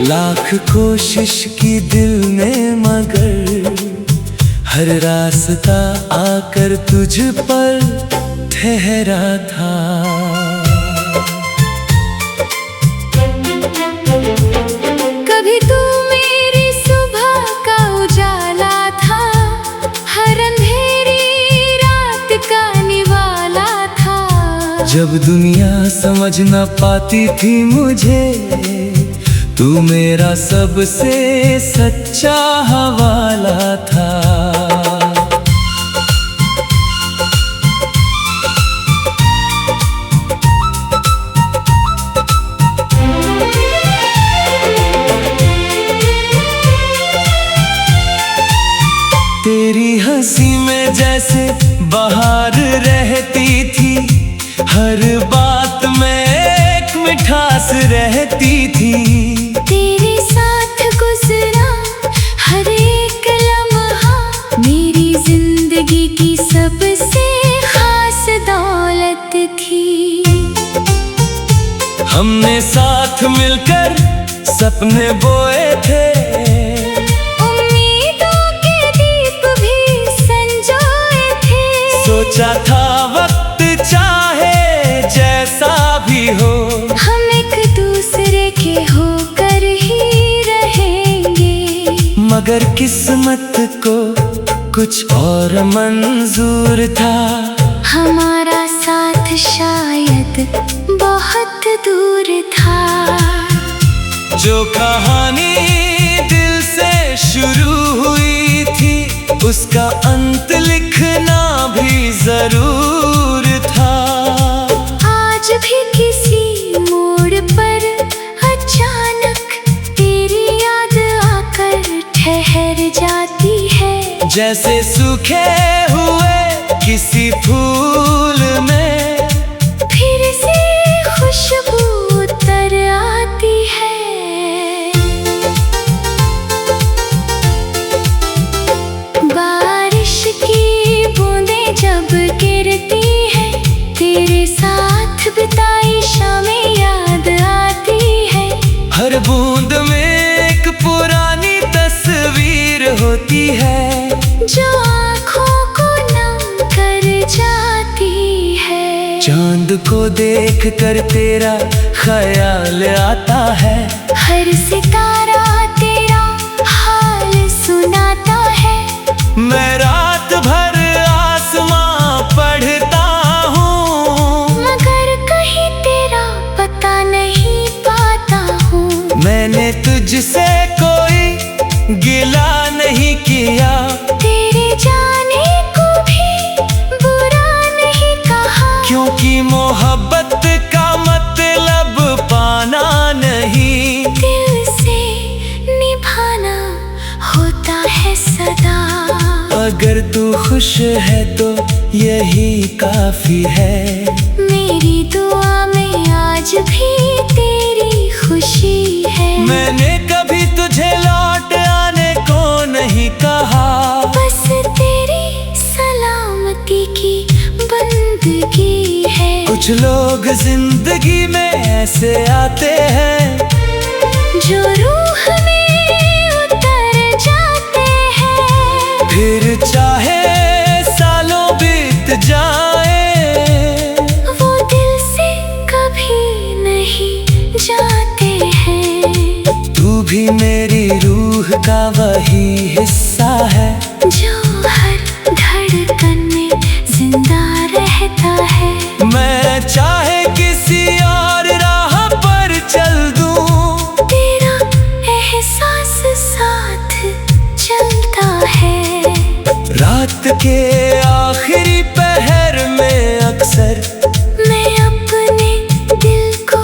लाख कोशिश की दिल ने मगर हर रास्ता आकर तुझ पर ठहरा था। कभी तू मेरी सुबह का उजाला था, हर अंधेरी रात का निवाला था। जब दुनिया समझ न पाती थी मुझे, तू मेरा सबसे सच्चा हवाला था। तेरी हंसी में जैसे बहार रहती थी, हर बात में एक मिठास रहती थी। तेरे साथ गुजरा हर एक लम्हा मेरी जिंदगी की सबसे खास दौलत थी। हमने साथ मिलकर सपने बोए थे, उम्मीदों के दीप भी संजोए थे। सोचा था वक्त चाहे जैसा भी हो, हम एक दूसरे के होकर ही रहेंगे। मगर किस्मत को कुछ और मंजूर था। हमारा साथ शायद बहुत दूर था। जो कहानी दिल से शुरू हुई थी, उसका अंत लिखना भी जरूर था। आज भी किसी मोड़ पर अचानक तेरी याद आकर ठहर जाती है। जैसे सूखे हुए किसी फूल में फिर से खुशबू उतर आती है। बारिश की बूंदें जब गिरती हैं, तेरे साथ बिताई शामें याद आती है। हर बूंद में एक पुरानी तस्वीर होती है, जो आँखों को नम कर जाती है। चांद को देख कर तेरा ख्याल आता है, हर सितारा तेरा हाल सुनाता है। मैं रात भर आसमां पढ़ता हूँ, मगर कहीं तेरा पता नहीं पाता हूँ। मैंने तुझसे कोई गिला नहीं किया, तेरे जाने को भी बुरा नहीं कहा। क्योंकि मोहब्बत का मतलब पाना नहीं, दिल से निभाना होता है सदा। अगर तू खुश है तो यही काफी है। मेरी दुआ में आज भी तेरी खुशी है। मैंने कभी तुझे लौट आने को नहीं कहा, बस तेरी सलामती की बंदगी है। कुछ लोग जिंदगी में ऐसे आते हैं, जो रूह में उतर जाते हैं। फिर चाहे सालों बीत जाए, वो दिल से कभी नहीं जाते हैं। तू भी मेरी रूह का वही हिस्सा है, जो हर धड़कन में जिंदा रहता है। मैं चाहे किसी और राह पर चल दूं, तेरा एहसास साथ चलता है। रात के आखिरी पहर में अक्सर मैं अपने दिल को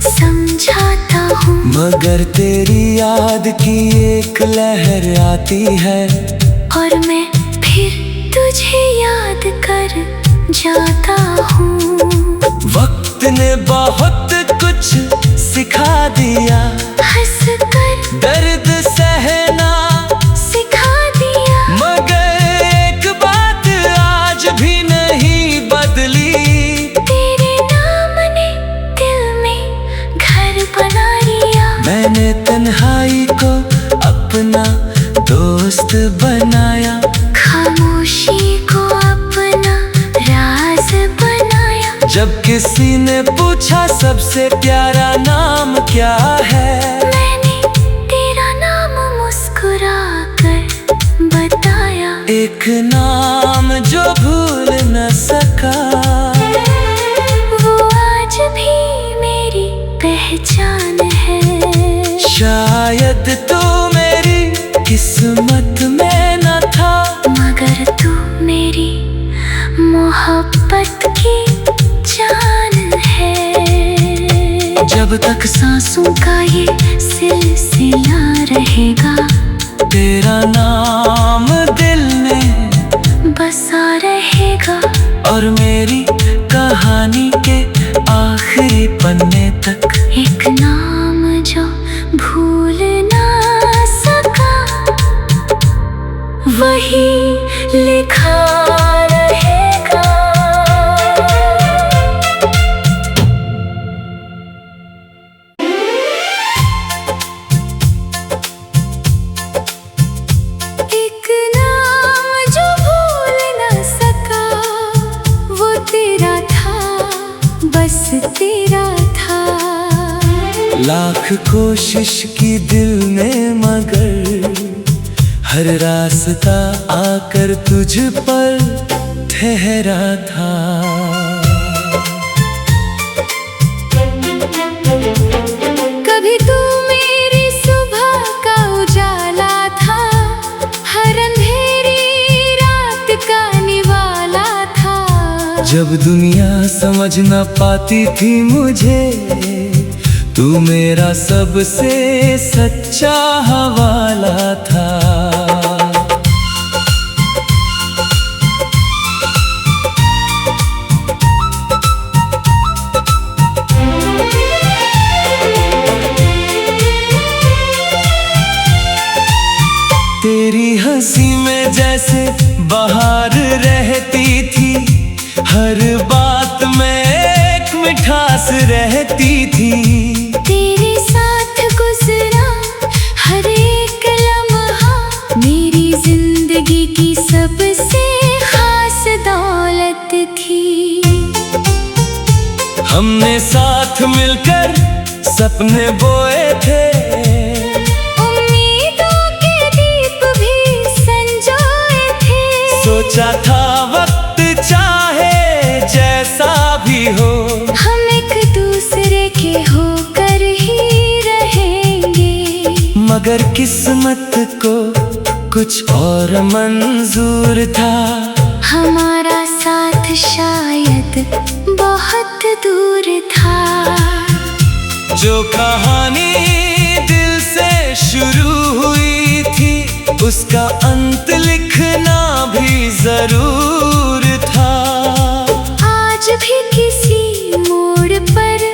समझाता हूँ, मगर तेरी याद की एक लहर आती है, और मैं फिर तुझे याद कर जाता हूँ। वक्त ने बहुत कुछ सिखा दिया, हंस कर दर्द सहना सिखा दिया। मगर एक बात आज भी नहीं बदली, तेरे नाम ने दिल में घर बना लिया। मैंने तन्हा सबसे प्यारा नाम क्या है? मैंने तेरा नाम मुस्कुरा कर बताया, एक नाम जो भूल न सका, वो आज भी मेरी पहचान है। शायद तू मेरी किस्मत में न था, मगर तू मेरी मोहब्बत की जान है। जब तक सांसों का ये सिलसिला रहेगा, तेरा नाम दिल में बसा रहेगा। और मेरी कहानी के आखिरी पन्ने तक एक नाम जो भूल ना सका, वही लिखा रहेगा। एक नाम जो भूल ना सका, वो तेरा था, बस तेरा था। लाख कोशिश की दिल ने, मगर हर रास्ता आकर तुझ पर ठहरा था। कभी तू मेरी सुबह का उजाला था, हर अंधेरी रात का निवाला था। जब दुनिया समझ न पाती थी मुझे, तू मेरा सबसे सच्चा हवाला था। तेरी हंसी में जैसे बहार रहती थी, हर बात में एक मिठास रहती थी। तेरे साथ गुजरा हर एक लम्हा, मेरी जिंदगी की सबसे खास दौलत थी। हमने साथ मिलकर सपने बोए थे, उम्मीदों के दीप भी संजोए थे। सोचा था वक्त चाहे जैसा भी हो, हम एक दूसरे के होकर ही रहेंगे। मगर किस्मत को कुछ और मंजूर था। हमारा साथ शायद बहुत दूर था। जो कहानी दिल से शुरू हुई थी, उसका अंत लिखना भी जरूर था। आज भी किसी मोड़ पर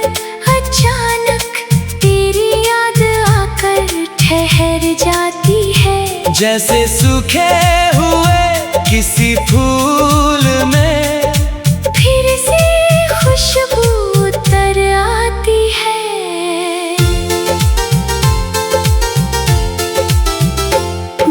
अचानक तेरी याद आकर ठहर जाती है। जैसे सूखे हुए किसी फूल में फिर से खुशबू उतर आती है।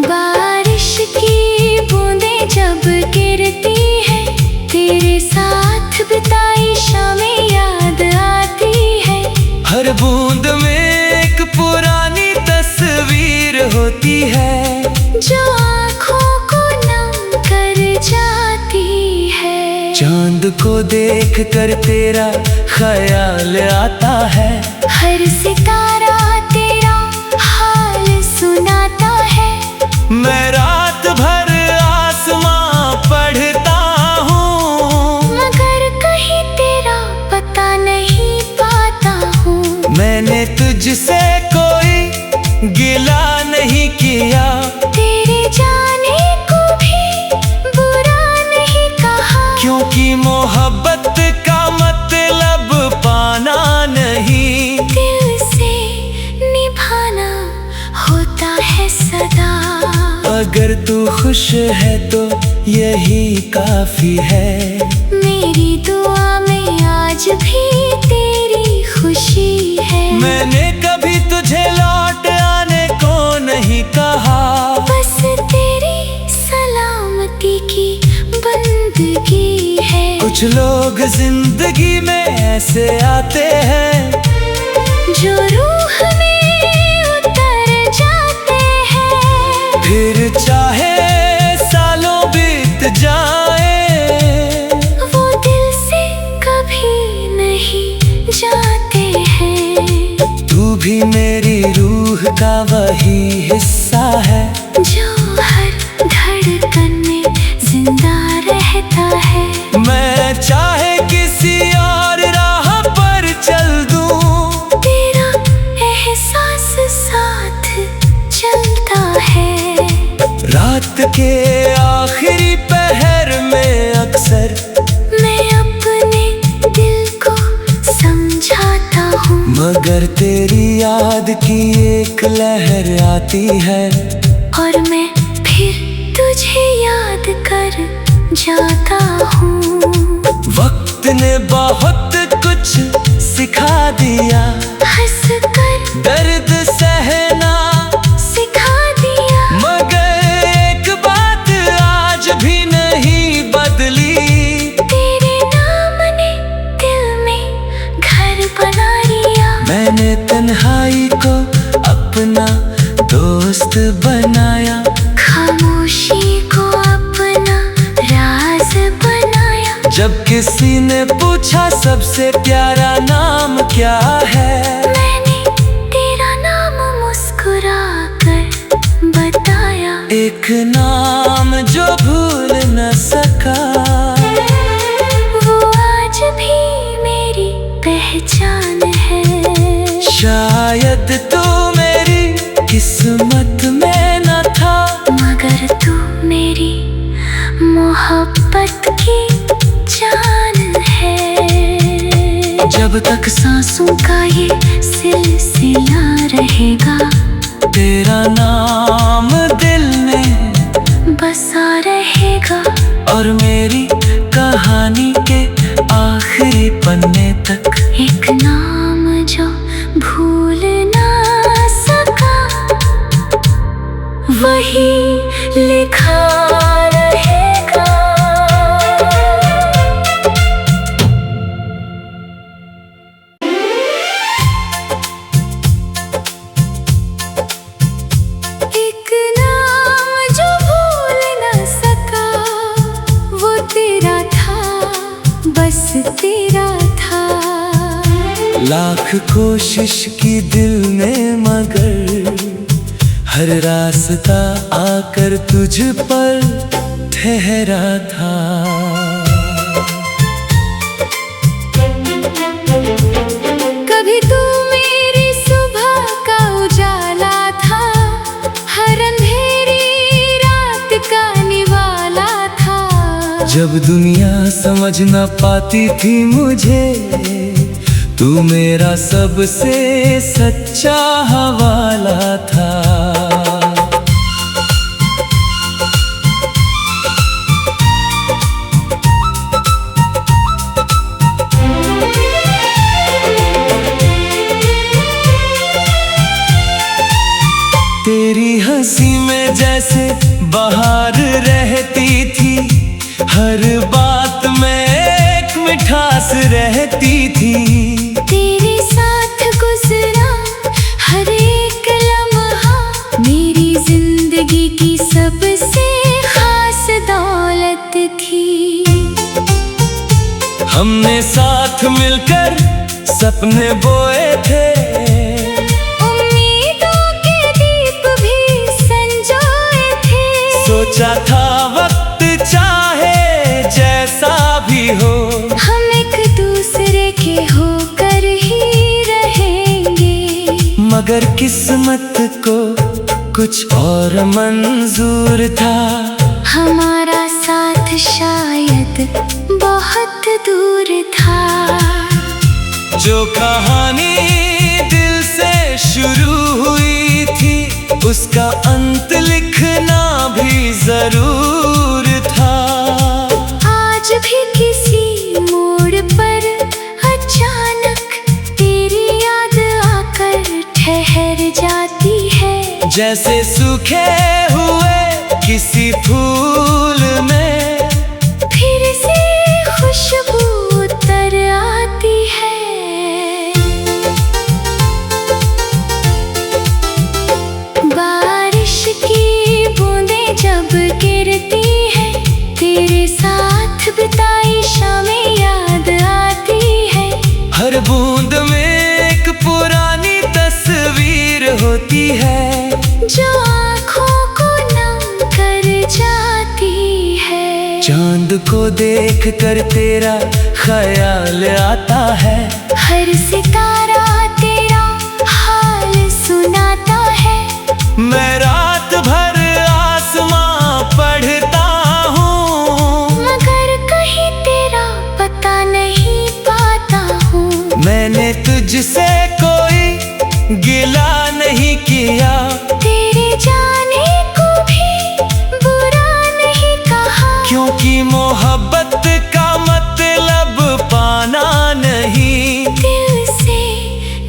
बारिश की बूंदें जब गिरती है, तेरे साथ बिताई शामें याद आती है। हर बूंद में एक पुरानी तस्वीर होती है, जो आँखों को नम कर जाती है। चांद को देख कर तेरा ख्याल आता है, हर सितारा तेरा हाल सुनाता है। मैं रात भर आसमां पढ़ता हूँ, मगर कहीं तेरा पता नहीं पाता हूँ। मैंने तुझसे कोई गिला नहीं किया, तेरे जाने को भी बुरा नहीं कहा। क्योंकि मोहब्बत का मतलब पाना नहीं, दिल से निभाना होता है सदा। अगर तू खुश है तो यही काफी है। मेरी दुआ में आज भी तेरी खुशी है। मैंने कभी तुझे लौट आने को नहीं कहा, बस तेरी सलामती की बंदगी है। कुछ कुछ लोग जिंदगी में ऐसे आते हैं जो रूह में उतर जाते हैं, फिर चाहे सालों बीत जाए वो दिल से कभी नहीं जाते हैं। तू भी मेरी रूह का वही हिस्सा है जो हर धड़कन में जिंदा रहता है। मैं चाहे किसी और राह पर चल दूं, तेरा एहसास साथ चलता है। रात के आखिरी पहर में अक्सर मैं अपने दिल को समझाता हूँ, मगर तेरी याद की एक लहर आती है और मैं फिर तुझे याद कर जाता हूँ। वक्त ने बहुत कुछ सिखा दिया, हंस कर दर्द सहना सिखा दिया, मगर एक बात आज भी नहीं बदली। तेरे नाम ने दिल में घर बना लिया। मैंने तन्हाई को अपना दोस्त बनाया, खामोशी को अपना राज बनाया। जब किसी ने पूछा सबसे प्यारा नाम क्या है, मैंने तेरा नाम मुस्कुरा कर बताया। एक नाम जो भूल न सका, वो आज भी मेरी पहचान है। शायद तू मेरी किस्मत में न था, मगर तू मेरी मोहब्बत की जान है। जब तक सांसों का ये सिलसिला रहेगा, तेरा नाम दिल में बसा रहेगा। और मेरी कहानी के आखिरी पन्ने तक एक नाम जो भूल ना सका, वही लिखा रहेगा। एक नाम जो भूल ना सका, वो तेरा था, बस तेरा था। लाख कोशिश की दिल ने, मगर हर रास्ता आकर तुझ पर ठहरा था। कभी तू मेरी सुबह का उजाला था, हर अंधेरी रात का निवाला था। जब दुनिया समझ न पाती थी मुझे, तू मेरा सबसे सच्चा हवाला था। तेरी हंसी में जैसे बहार रहती थी, हर बात में एक मिठास रहती थी। तेरे साथ गुजरा हर एक लम्हा, मेरी जिंदगी की सबसे खास दौलत थी। हमने साथ मिलकर सपने बोए थे, उम्मीदों के दीप भी संजोए थे। सोचा था वक्त चाहे जैसा भी हो, हम एक दूसरे के होकर ही रहेंगे। मगर किस्मत को कुछ और मंजूर था। हमारा साथ शायद बहुत दूर था। जो कहानी दिल से शुरू हुई थी, उसका अंत लिखना भी जरूर था। आज भी किसी मोड़ पर अचानक तेरी याद आकर ठहर जाती है। जैसे सूखे हुए किसी फूल में फिर से खुशबू गिरती है, तेरे साथ बिताई शामें याद आती है। हर बूंद में एक पुरानी तस्वीर होती है, जो आँखों को नम कर जाती है। चांद को देख कर तेरा ख्याल आता है, हर सितारा तेरा हाल सुनाता है। मैं रात भर आसमां पढ़ता हूँ, मगर कहीं तेरा पता नहीं पाता हूँ। मैंने तुझसे कोई गिला नहीं किया, तेरे जाने को भी बुरा नहीं कहा। क्योंकि मोहब्बत का मतलब पाना नहीं, दिल से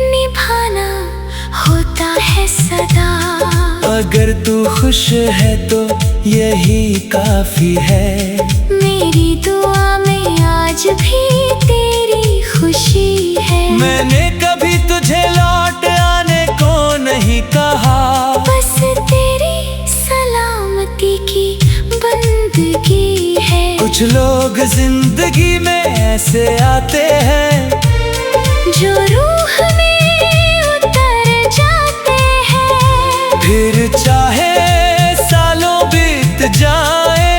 निभाना होता है सदा। अगर तू खुश है तो यही काफी है। मेरी दुआ में आज भी तेरी खुशी है। मैंने कभी तुझे लौट आने को नहीं कहा, बस तेरी सलामती की बंदगी है। कुछ लोग जिंदगी में ऐसे आते हैं, जो रूह में उतर जाते हैं। फिर चाहे सालों बीत जाए,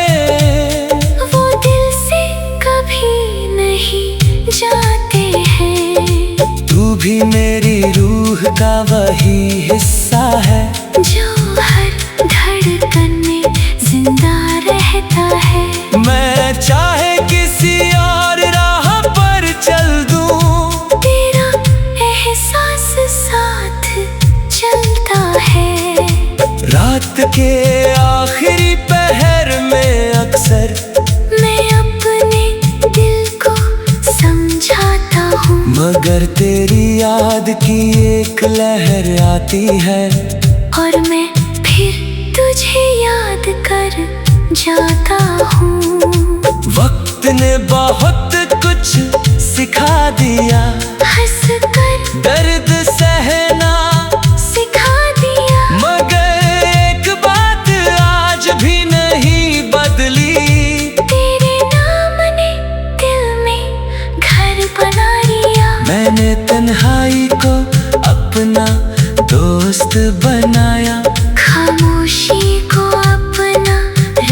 वो दिल से कभी नहीं जाते हैं। तू भी मेरी रूह का वही हिस्सा है, जो हर धड़कन में जिंदा रहता है। मैं चाहे किसी और राह पर चल दूं, तेरा एहसास साथ चलता है। रात के आखिरी पहर में अक्सर मैं अपने दिल को समझाता हूँ, मगर तेरी याद की एक लहर आती है, और मैं फिर तुझे याद कर जाता हूँ। वक्त ने बहुत कुछ सिखा दिया, हंस कर दर्द सहना सिखा दिया। मगर एक बात आज भी नहीं बदली, तेरे नाम ने दिल में घर बना लिया। मैंने तन्हाई को अपना दोस्त बनाया, खामोशी को अपना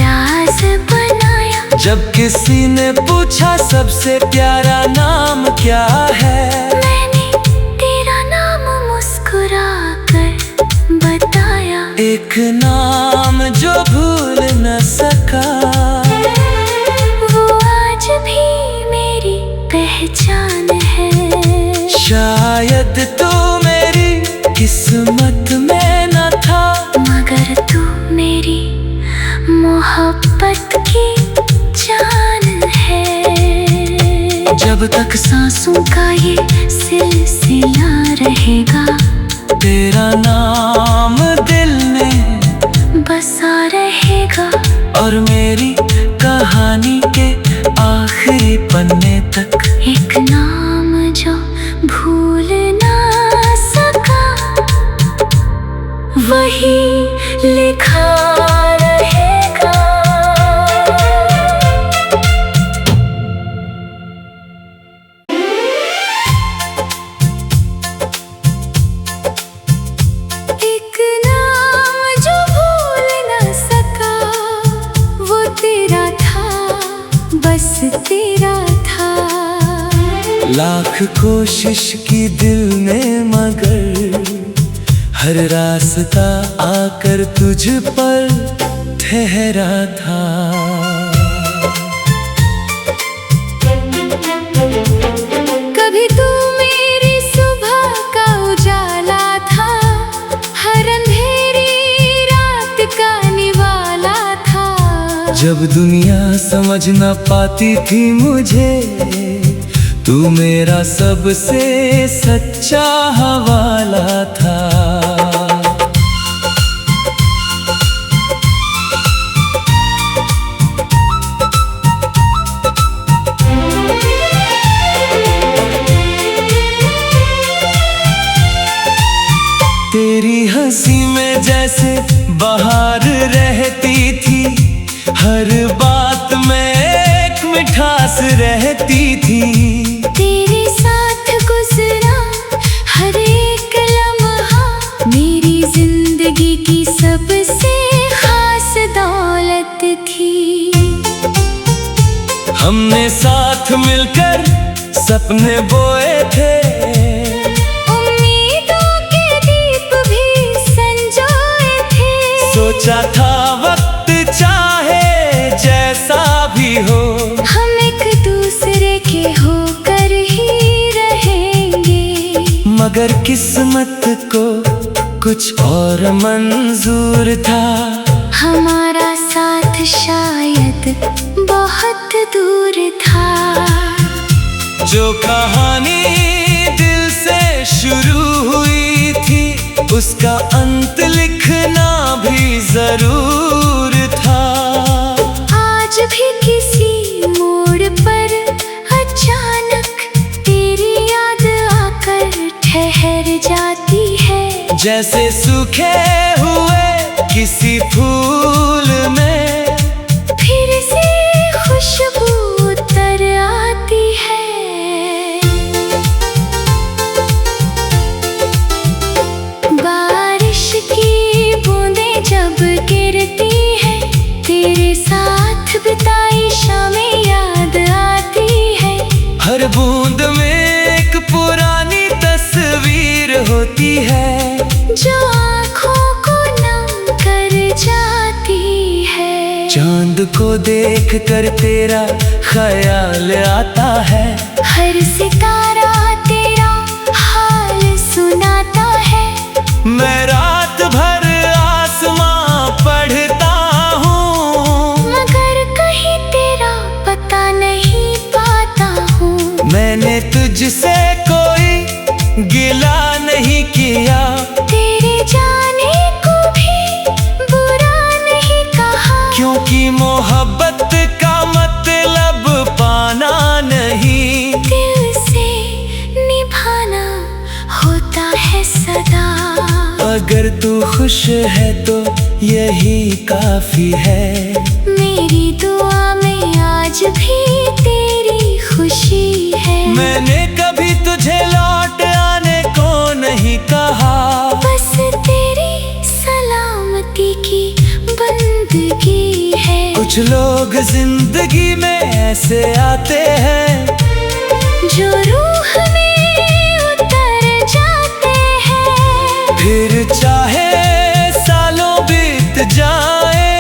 राज बनाया। जब किसी ने पूछा सबसे प्यारा नाम क्या है, मैंने तेरा नाम मुस्कुरा कर बताया। एक नाम जो भूल न सका, वो आज भी मेरी पहचान है। शायद तू मेरी किस्मत में न था, मगर तू मेरी मोहब्बत की जान है। जब तक सांसों का ये सिलसिला रहेगा, तेरा नाम दिल में बसा रहेगा। और मेरी कहानी के आखिरी पन्ने तक एक नाम जो भूल ना सका, वही लिखा रहेगा। एक नाम जो भूल ना सका, वो तेरा था, बस तेरा था। लाख कोशिश की दिल ने मगर हर रास्ता आकर तुझ पर ठहरा था। कभी तू मेरी सुबह का उजाला था, हर अंधेरी रात का निवाला था। जब दुनिया समझ न पाती थी मुझे, तू मेरा सबसे सच्चा हवाला था। तेरी हंसी में जैसे बहार रहती थी, हर बात में एक मिठास रहती थी। तेरे साथ गुजरा हर एक लम्हा मेरी जिंदगी की सबसे खास दौलत थी। हमने साथ मिलकर सपने बोए थे, उम्मीदों के दीप भी संजोए थे। सोचा था वक्त चाहे जैसा भी हो, हम एक दूसरे के होकर ही रहेंगे। मगर किस्मत को कुछ और मंजूर था। हमारा साथ शायद बहुत दूर था। जो कहानी दिल से शुरू हुई थी, उसका अंत लिखना भी जरूर था। आज भी किसी मोड़ पर अचानक तेरी याद आकर ठहर जाती है। जैसे सूखे हुए किसी फूल में फिर से खुशबू उतर आती है। बारिश की बूंदें जब गिरती है, तेरे साथ बिताई शामें याद आती है। हर बूंद में एक पुरानी तस्वीर होती है, जो आँखों को नम कर जाती है। चांद को देख कर तेरा ख्याल आता है। हर सितारा तेरा हाल सुनाता है। मैं रात भर आसमां पढ़ता हूँ, मगर कहीं तेरा पता नहीं पाता हूँ। मैंने तुझसे कोई गिला नहीं किया, तेरे जाने को भी बुरा नहीं कहा। क्योंकि मोहब्बत का मतलब पाना नहीं, दिल से निभाना होता है सदा। अगर तू खुश है तो यही काफी है। मेरी दुआ में आज भी तेरी खुशी है। मैंने कभी तुझे लौट आने को नहीं कहा, बस तेरी सलामती की बंदगी है। कुछ लोग जिंदगी में ऐसे आते हैं, जो रूह में उतर जाते हैं। फिर चाहे सालों बीत जाए,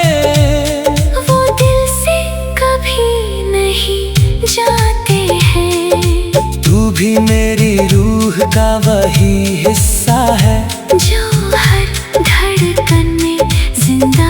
वो दिल से कभी नहीं जाते हैं। तू भी मेरी रूह का वही हिस्सा है, जो हर धड़कन में जिंदा